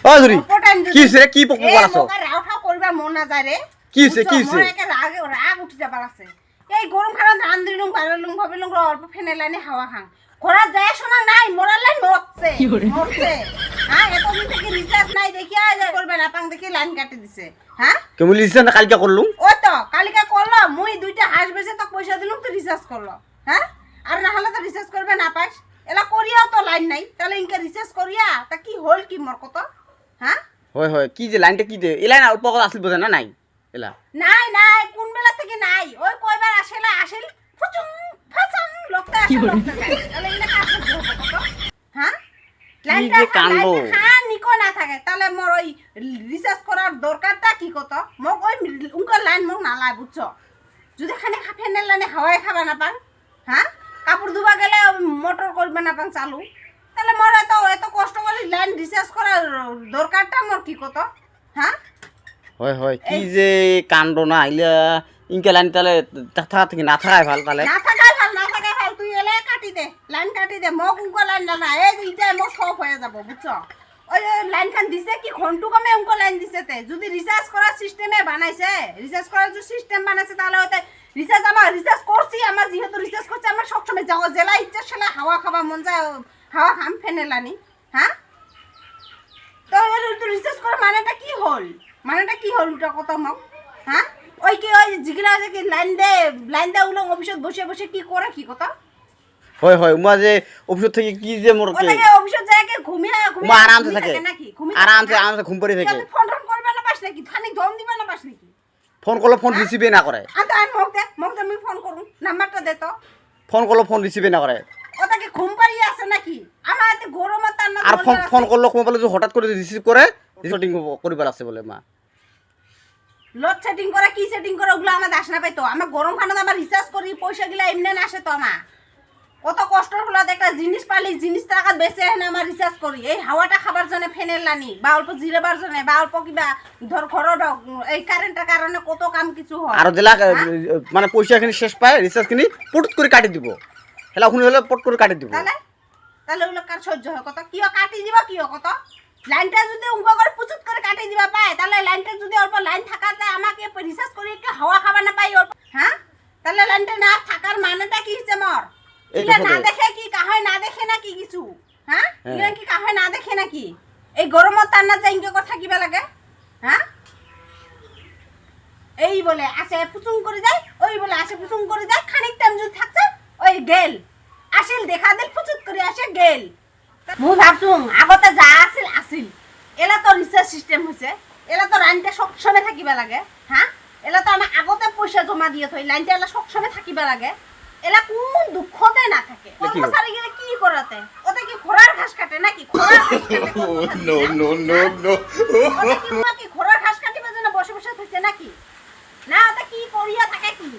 ও জুরি কি হইছে রে? কি পকু বলাছো? মোকা রাউঠা করবা মন না যায় রে। কি হইছে? কি হইছে? মোর একে রাগ উঠি যাবার আছে। এই গরম খারাপ রান্দিলুম বারলুম ভাবিলুম অল্প ফেনে লাইনে হাওয়া খাং। ঘোড়া যায় শোনা নাই মোরালে মরছে। মরছে। হ্যাঁ এতদিন থেকে রিচার্জ নাই দেখিয়া করবে না পাং দেখি লাইন কাটি দিছে। হ্যাঁ কেমন রিচার্জ না কালকে করলুম? ওই তো কালিকা করলো মুই দুইটা হাঁস বেচে তো পয়সা দিলুম তো রিচার্জ করলো। হ্যাঁ আর না হলে তো রিচার্জ করবে না পাস। এলা করিয়াও তো লাইন নাই তাহলে ইনকে রিচার্জ করিয়া তা কি হল কি মোর কত? হ্যাঁ হয় হয় কি যে লাইনটা কি দে? এই লাইন অল্প কথা আসল বোঝা না নাই এলা। নাই নাই কোন বেলা থেকে নাই ওই কয়বার আসেলা আসেল ফুচুং ফাচাং লোকটা আসে লোকটা যায় তাহলে ইনা কাজ করতে হবে কত? হ্যাঁ লাইনটা যে কাণ্ড। হ্যাঁ নিকো না থাকে তাহলে মোর ওই রিচার্জ করার দরকারটা কি কত? মোক ওই উনকার লাইন মোক নালাই বুঝছো? যদি খানে ফেনের লাইনে হাওয়ায় খাবা না পান হ্যাঁ কাপড় ধুবা গেলে মোটর করবে না পান চালু তাহলে মোর এত কষ্ট করে লাইন রিচার্জ করার দরকারটা মোর কি কত? হ্যাঁ হয় হয় কি যে কাণ্ড না ইলা ইনকে লাইন তাহলে থাকা থেকে না থাকাই ভাল তাহলে। না থাকাই ভাল তুই এলে কাটি দে লাইন কাটি দে মোক উনকো লাইন না এই ইটা মোক সব হয়ে যাব বুঝছো? ওই লাইন খান দিছে কি ঘন্টু কমে উনকো লাইন দিছে তে যদি রিচার্জ করার সিস্টেমে বানাইছে রিচার্জ করার যে সিস্টেম বানাইছে তাহলে হয়তো রিচার্জ আমার রিচার্জ করছি আমার যেহেতু রিচার্জ করছে আমার সবসময় যাওয়া জেলা ইচ্ছা সেলা হাওয়া খাওয়া মন যায় হাওয়া খাম ফেনেলানি হ্যাঁ তো রিচার্জ করার মানেটা কি হল ওটা কত মোক হ্যাঁ ওই কি ওই জিগিলা যে কি লাইন দে উলো অফিসত বসে বসে কি করে কি কত? হয় হয় উমা যে অফিস থেকে কি যে মোর কে ওটাকে অফিসত যায় কি ঘুমিয়ে উমা আরামসে থাকে নাকি আরামসে ঘুম পড়ে থাকে। ফোন করবে না পাস নাকি খানি দম দিবে না পাস নাকি? ফোন করলে ফোন রিসিভই না করে। আন মোক দে আমি ফোন করুম নাম্বারটা দে তো। ফোন করলে ফোন রিসিভই না করে। ওটাকে ঘুম পাড়িয়ে আছে নাকি? আমার এত গরম আর না আর ফোন করলে কোন বলে যে হঠাৎ করে রিসিভ করে রিসর্টিং করিবার আছে বলে মা। লোড সেটিং করে কি সেটিং করে ওগুলো আমার দাস না পাইতো আমার গরম খানা আমার রিচার্জ করি পয়সা গিলা এমনি না আসে তো আমার কত কষ্টর ফলত একটা জিনিস পালি জিনিস টাকা বেচে এনে আমার রিচার্জ করি এই হাওয়াটা খাবার জন্য ফেনের লানি বা অল্প জিরেবার জন্য বা অল্প কিবা ধর ঘরের এই কারেন্টের কারণে কত কাম কিছু হয় আর দিলা মানে পয়সা খিনি শেষ পায় রিচার্জ খিনি পট করে কাটি দিব হেলা শুনি হলে পট করে কাটি দিব তাহলে ওগুলো কার সহ্য হয় কত কিও কাটি দিবা কিও কত লাইনটা যদি উঙ্গ করে পুচুত করে কাটি দিবা পায় তাহলে লাইনটা যদি অল্প লাইন থাকাতে আমাকে রিচার্জ করে একটু হাওয়া খাবার না পাই অল্প হ্যাঁ তাহলে লাইনটা না থাকার মানেটা কি হচ্ছে মোর এটা না দেখে কি কাহায় না দেখে না কি কিছু হ্যাঁ এটা কি কাহায় না দেখে নাকি এই গরমত তার না যাই করে থাকিবা লাগে হ্যাঁ এই বলে আসে পুচুং করে যায় ওই বলে আসে পুচুং করে যায় খানিক টাইম যদি থাকছে ওই গেল আসিল দেখা দিল পুচুত করে আসে গেল মুই ভাবছুম আগতে যা আসিল এলা তো রিচার্জ সিস্টেম হইছে এলা তো লাইনটা সবসময় থাকিবা লাগে হ্যাঁ এলা তো আমি আগতে পয়সা জমা দিয়ে থই লাইনটা এলা সবসময় থাকিবা লাগে এলা কোন দুঃখতে না থাকে কর্মচারী গেলে কি করাতে ওটা কি ঘোড়ার ঘাস কাটে নাকি ঘোড়ার ঘাস কাটে নো